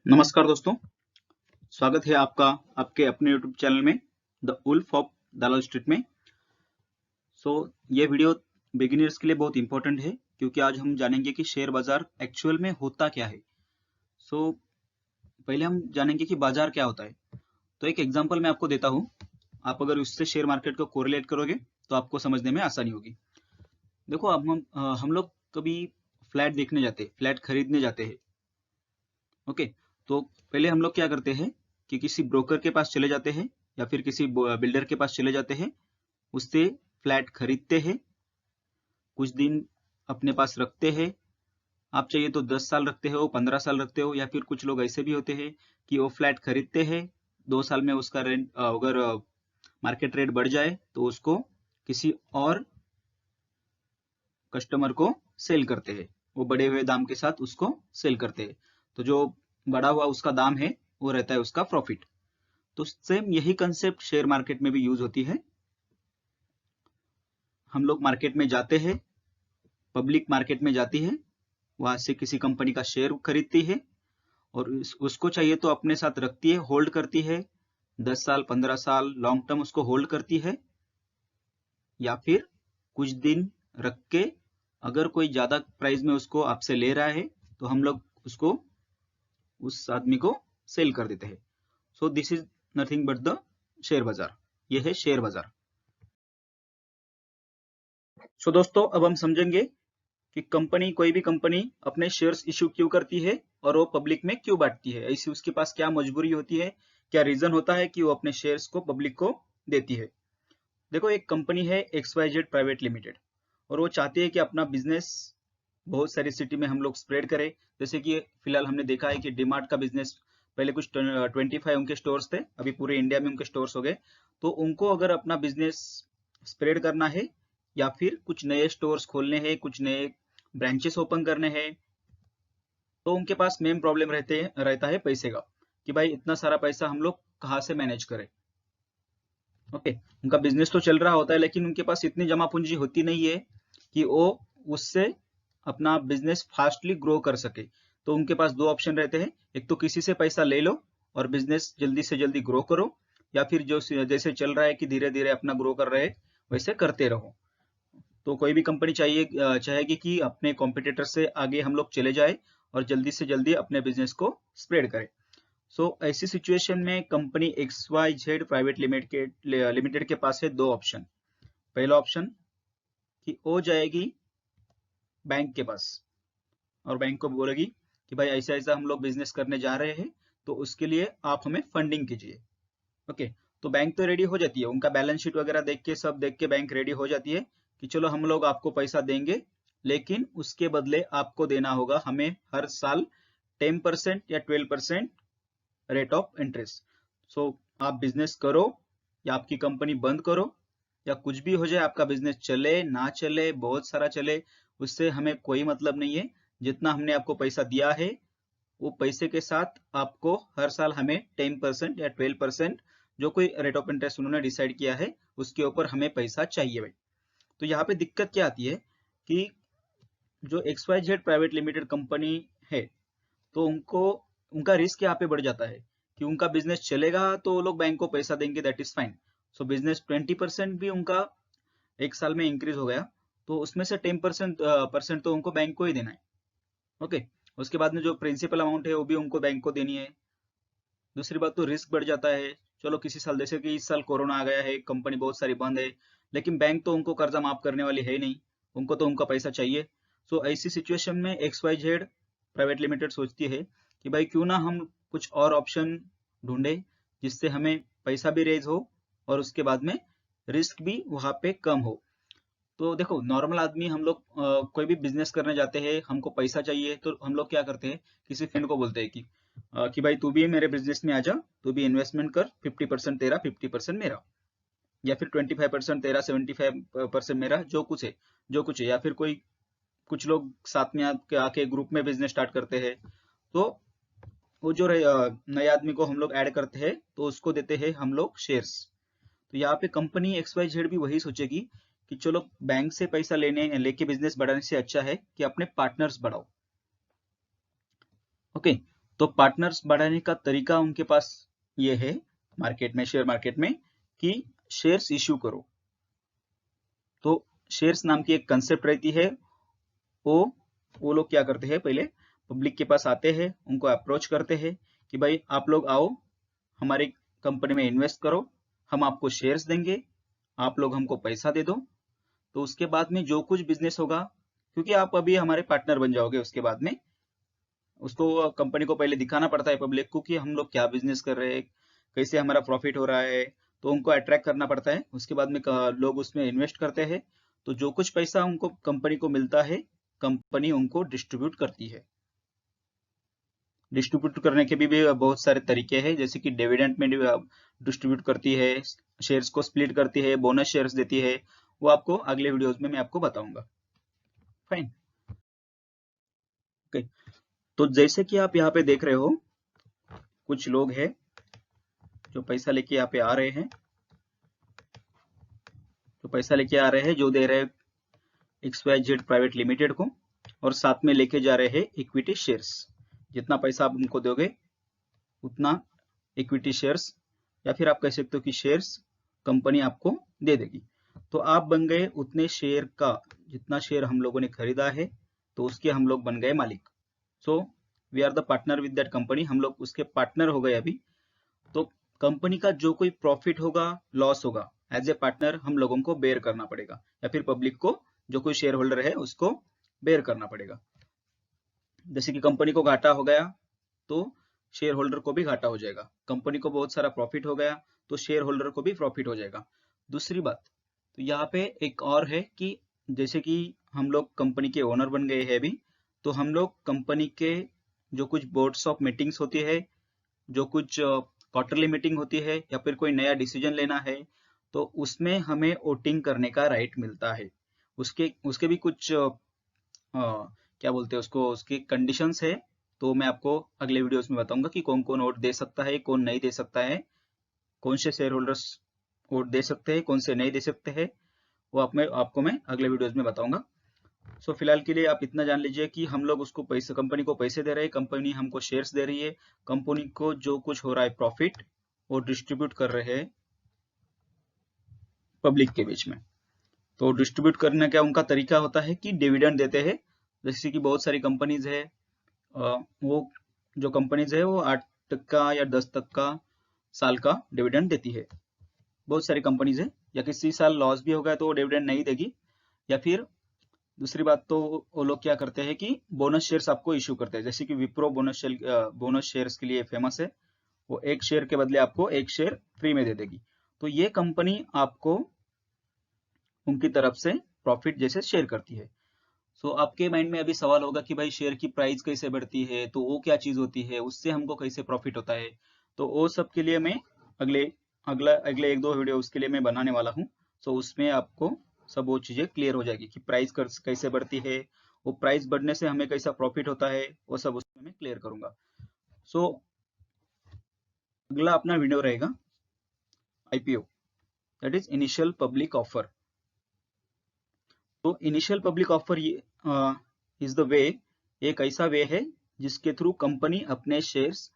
नमस्कार दोस्तों, स्वागत है आपका आपके अपने YouTube चैनल में the wolf of Dalal street में। ये वीडियो बिगिनर्स के लिए बहुत इंपॉर्टेंट है क्योंकि आज हम जानेंगे कि शेयर बाजार एक्चुअल में होता क्या है। पहले हम जानेंगे कि बाजार क्या होता है। तो एक एग्जांपल मैं आपको देता हूँ, आप अगर उससे शेयर मार्केट को कोरिलेट करोगे तो आपको समझने में आसानी होगी। देखो, अब हम लोग कभी फ्लैट देखने जाते हैं, फ्लैट खरीदने जाते हैं। ओके, तो पहले हम लोग क्या करते हैं कि किसी ब्रोकर के पास चले जाते हैं या फिर किसी बिल्डर के पास चले जाते हैं, उससे फ्लैट खरीदते हैं, कुछ दिन अपने पास रखते हैं। आप चाहिए तो 10 साल रखते हो, 15 साल रखते हो, या फिर कुछ लोग ऐसे भी होते हैं कि वो फ्लैट खरीदते हैं, 2 साल में उसका रेंट अगर मार्केट रेट बढ़ जाए तो उसको किसी और कस्टमर को सेल करते हैं, वो बढ़े हुए दाम के साथ उसको सेल करते हैं। तो जो बढ़ा हुआ उसका दाम है वो रहता है उसका प्रॉफिट। तो सेम यही कंसेप्ट शेयर मार्केट में भी यूज होती है। हम लोग मार्केट में जाते हैं, पब्लिक मार्केट में जाती है, वहां से किसी कंपनी का शेयर खरीदती है और उसको चाहिए तो अपने साथ रखती है, होल्ड करती है, 10 साल 15 साल लॉन्ग टर्म उसको होल्ड करती है, या फिर कुछ दिन रख के अगर कोई ज्यादा प्राइस में उसको आपसे ले रहा है तो हम लोग उसको उस आदमी को सेल कर देते हैं। So this is nothing but the share बाजार। यह है शेयर बाजार। दोस्तों, अब हम समझेंगे कि कोई भी कंपनी अपने शेयर्स इश्यू क्यों करती है और वो पब्लिक में क्यों बांटती है। ऐसी उसके पास क्या मजबूरी होती है, क्या रीजन होता है कि वो अपने शेयर्स को पब्लिक को देती है। देखो, एक कंपनी है XYZ प्राइवेट लिमिटेड और वो चाहती है कि अपना बिजनेस बहुत सारी सिटी में हम लोग स्प्रेड करें। जैसे कि फिलहाल हमने देखा है कि डीमार्ट का बिजनेस, पहले कुछ 25 उनके स्टोर्स थे, अभी पूरे इंडिया में उनके स्टोर्स हो गए। तो उनको अगर अपना बिजनेस स्प्रेड करना है या फिर कुछ नए स्टोर्स खोलने हैं, कुछ नए ब्रांचेस ओपन करने हैं, तो उनके पास मेन प्रॉब्लम रहता है पैसे का, कि भाई इतना सारा पैसा हम लोग कहाँ से मैनेज करें। ओके, उनका बिजनेस तो चल रहा होता है लेकिन उनके पास इतनी जमा पूंजी होती नहीं है कि वो उससे अपना बिजनेस फास्टली ग्रो कर सके। तो उनके पास दो ऑप्शन रहते हैं, एक तो किसी से पैसा ले लो और बिजनेस जल्दी से जल्दी ग्रो करो, या फिर जो जैसे चल रहा है कि धीरे धीरे अपना ग्रो कर रहे हैं वैसे करते रहो। तो कोई भी कंपनी चाहेगी कि अपने कॉम्पिटिटर से आगे हम लोग चले जाए और जल्दी से जल्दी अपने बिजनेस को स्प्रेड करें। ऐसी सिचुएशन में कंपनी XYZ प्राइवेट लिमिटेड के पास है दो ऑप्शन। पहला ऑप्शन कि वो जाएगी बैंक के पास और बैंक को बोलेगी कि भाई ऐसा ऐसा हम लोग बिजनेस करने जा रहे हैं, तो उसके लिए आप हमें फंडिंग कीजिए। ओके, तो बैंक तो रेडी हो जाती है, उनका बैलेंस शीट वगैरह देख के, सब देख के बैंक रेडी हो जाती है कि चलो हम लोग आपको पैसा देंगे, लेकिन उसके बदले आपको देना होगा हमें हर साल 10% या 12% रेट ऑफ इंटरेस्ट। आप बिजनेस करो या आपकी कंपनी बंद करो या कुछ भी हो जाए, आपका बिजनेस चले ना चले, बहुत सारा चले, उससे हमें कोई मतलब नहीं है। जितना हमने आपको पैसा दिया है वो पैसे के साथ आपको हर साल हमें 10% या 12%, जो कोई रेट ऑफ इंटरेस्ट उन्होंने डिसाइड किया है, उसके ऊपर हमें पैसा चाहिए भाई। तो यहाँ पे दिक्कत क्या आती है कि जो XYZ प्राइवेट लिमिटेड कंपनी है, तो उनका रिस्क यहाँ पे बढ़ जाता है कि उनका बिजनेस चलेगा तो वो लोग बैंक को पैसा देंगे, दैट इज फाइन। बिजनेस 20% भी उनका एक साल में इंक्रीज हो गया तो उसमें से 10% तो उनको बैंक को ही देना है। ओके, उसके बाद में जो प्रिंसिपल अमाउंट है वो भी उनको बैंक को देनी है। दूसरी बात, तो रिस्क बढ़ जाता है। चलो किसी साल, जैसे कि इस साल कोरोना आ गया है, कंपनी बहुत सारी बंद है, लेकिन बैंक तो उनको कर्जा माफ करने वाली है नहीं, उनको तो उनका पैसा चाहिए। ऐसी सिचुएशन में XYZ प्राइवेट लिमिटेड सोचती है कि भाई क्यों ना हम कुछ और ऑप्शन ढूंढे जिससे हमें पैसा भी रेज हो और उसके बाद में रिस्क भी वहां पे कम हो। तो देखो, नॉर्मल आदमी हम लोग कोई भी बिजनेस करने जाते हैं, हमको पैसा चाहिए तो हम लोग क्या करते हैं, किसी फ्रेंड को बोलते हैं कि भाई तू भी मेरे बिजनेस में आ जा, तू भी इन्वेस्टमेंट कर, 50% तेरा 50% मेरा, या फिर 25% तेरा 75% मेरा, जो कुछ है, या फिर कुछ लोग साथ में आके ग्रुप में बिजनेस स्टार्ट करते हैं। तो वो जो नए आदमी को हम लोग ऐड करते हैं तो उसको देते हैं हम लोग शेयर्स। तो यहाँ पे कंपनी XYZ भी वही सोचेगी कि चलो बैंक से पैसा लेके बिजनेस बढ़ाने से अच्छा है कि अपने पार्टनर्स बढ़ाओ। ओके, तो पार्टनर्स बढ़ाने का तरीका उनके पास ये है मार्केट में, शेयर मार्केट में, कि शेयर्स इश्यू करो। तो शेयर्स नाम की एक कंसेप्ट रहती है। वो लोग क्या करते हैं, पहले पब्लिक के पास आते हैं, उनको अप्रोच करते हैं कि भाई आप लोग आओ, हमारी कंपनी में इन्वेस्ट करो, हम आपको शेयर्स देंगे, आप लोग हमको पैसा दे दो। तो उसके बाद में जो कुछ बिजनेस होगा, क्योंकि आप अभी हमारे पार्टनर बन जाओगे, उसके बाद में उसको कंपनी को पहले दिखाना पड़ता है पब्लिक को कि हम लोग क्या बिजनेस कर रहे हैं, कैसे हमारा प्रॉफिट हो रहा है। तो उनको अट्रैक्ट करना पड़ता है। उसके बाद में लोग उसमें इन्वेस्ट करते हैं। तो जो कुछ पैसा उनको कंपनी को मिलता है, कंपनी उनको डिस्ट्रीब्यूट करती है। डिस्ट्रीब्यूट करने के भी बहुत सारे तरीके हैं, जैसे कि डिविडेंड में डिस्ट्रीब्यूट करती है, शेयर्स को स्प्लिट करती है, बोनस शेयर्स देती है। वो आपको अगले वीडियोस में मैं आपको बताऊंगा। Fine, okay. तो जैसे कि आप यहाँ पे देख रहे हो, कुछ लोग हैं जो पैसा लेके यहाँ पे आ रहे हैं, जो दे रहे हैं XYZ प्राइवेट लिमिटेड को, और साथ में लेके जा रहे हैं इक्विटी शेयर्स। जितना पैसा आप उनको दोगे उतना इक्विटी शेयर्स, या फिर आप कह सकते हो कि शेयर्स कंपनी आपको दे देगी। तो आप बन गए उतने शेयर का, जितना शेयर हम लोगों ने खरीदा है, तो उसके हम लोग बन गए मालिक। So we are the partner with that company, हम लोग उसके पार्टनर हो गए अभी। तो कंपनी का जो कोई प्रॉफिट होगा, लॉस होगा, एज ए पार्टनर हम लोगों को बेयर करना पड़ेगा, या फिर पब्लिक को, जो कोई शेयर होल्डर है, उसको बेयर करना पड़ेगा। जैसे कि कंपनी को घाटा हो गया तो शेयर होल्डर को भी घाटा हो जाएगा, कंपनी को बहुत सारा प्रॉफिट हो गया तो शेयर होल्डर को भी प्रॉफिट हो जाएगा। दूसरी बात, तो यहाँ पे एक और है कि जैसे कि हम लोग कंपनी के ओनर बन गए हैं अभी, तो हम लोग कंपनी के जो कुछ बोर्ड्स ऑफ मीटिंग्स होती है, जो कुछ क्वार्टरली मीटिंग होती है, या फिर कोई नया डिसीजन लेना है, तो उसमें हमें वोटिंग करने का राइट मिलता है। उसके उसके भी कुछ क्या बोलते हैं उसको, उसकी कंडीशंस है। तो मैं आपको अगले वीडियोस में बताऊंगा कि कौन कौन वोट दे सकता है, कौन नहीं दे सकता है, कौन से शेयर होल्डर्स वोट दे सकते हैं, कौन से नहीं दे सकते हैं। वो आपको मैं अगले वीडियोस में बताऊंगा। सो फिलहाल के लिए आप इतना जान लीजिए कि हम लोग उसको पैसे, कंपनी को पैसे दे रहे हैं, कंपनी हमको शेयर्स दे रही है, कंपनी को जो कुछ हो रहा है प्रॉफिट, वो डिस्ट्रीब्यूट कर रहे हैं पब्लिक के बीच में। तो डिस्ट्रीब्यूट करने का उनका तरीका होता है कि डिविडेंड देते हैं। जैसे कि बहुत सारी कंपनीज है, वो जो कंपनीज है वो 8% या 10% का साल का डिविडेंड देती है। बहुत सारी कंपनीज है, या किसी साल लॉस भी होगा तो वो डिविडेंड नहीं देगी। या फिर दूसरी बात, तो वो लोग क्या करते हैं कि बोनस शेयर्स आपको इश्यू करते हैं। जैसे कि विप्रो बोनस शेयर्स के लिए फेमस है। वो एक शेयर के बदले आपको एक शेयर फ्री में दे देगी। तो ये कंपनी आपको उनकी तरफ से प्रॉफिट जैसे शेयर करती है। सो आपके माइंड में अभी सवाल होगा कि भाई शेयर की प्राइस कैसे बढ़ती है, तो वो क्या चीज होती है, उससे हमको कैसे प्रॉफिट होता है। तो वो सब के लिए मैं अगले 1-2 वीडियो उसके लिए मैं बनाने वाला हूँ। सो उसमें आपको सब वो चीजें क्लियर हो जाएगी कि प्राइस कैसे बढ़ती है, वो प्राइस बढ़ने से हमें कैसा प्रॉफिट होता है, वो सब उसमें मैं क्लियर करूंगा। सो अगला अपना वीडियो रहेगा IPO, that is initial public offer. तो initial public offer is the way, एक ऐसा वे है जिसके थ्रू कंपनी अपने शेयर्स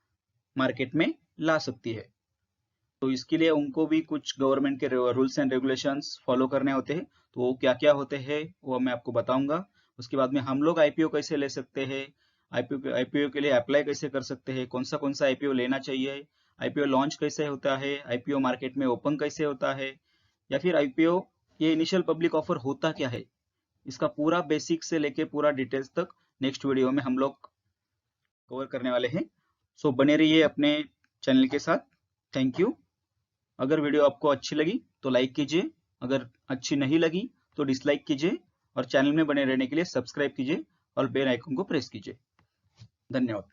मार्केट में ला सकती है। तो इसके लिए उनको भी कुछ गवर्नमेंट के रूल्स एंड रेगुलेशंस फॉलो करने होते हैं। तो वो क्या क्या होते हैं वो मैं आपको बताऊंगा। उसके बाद में हम लोग IPO कैसे ले सकते हैं, IPO के लिए अप्लाई कैसे कर सकते हैं, कौन सा IPO लेना चाहिए, IPO लॉन्च कैसे होता है, IPO मार्केट में ओपन कैसे होता है, या फिर IPO, ये इनिशियल पब्लिक ऑफर होता क्या है, इसका पूरा बेसिक से लेके पूरा डिटेल्स तक नेक्स्ट वीडियो में हम लोग कवर करने वाले हैं। सो बने रहिए अपने चैनल के साथ। Thank you. अगर वीडियो आपको अच्छी लगी तो लाइक कीजिए, अगर अच्छी नहीं लगी तो डिसलाइक कीजिए, और चैनल में बने रहने के लिए सब्सक्राइब कीजिए और बेल आइकन को प्रेस कीजिए। धन्यवाद।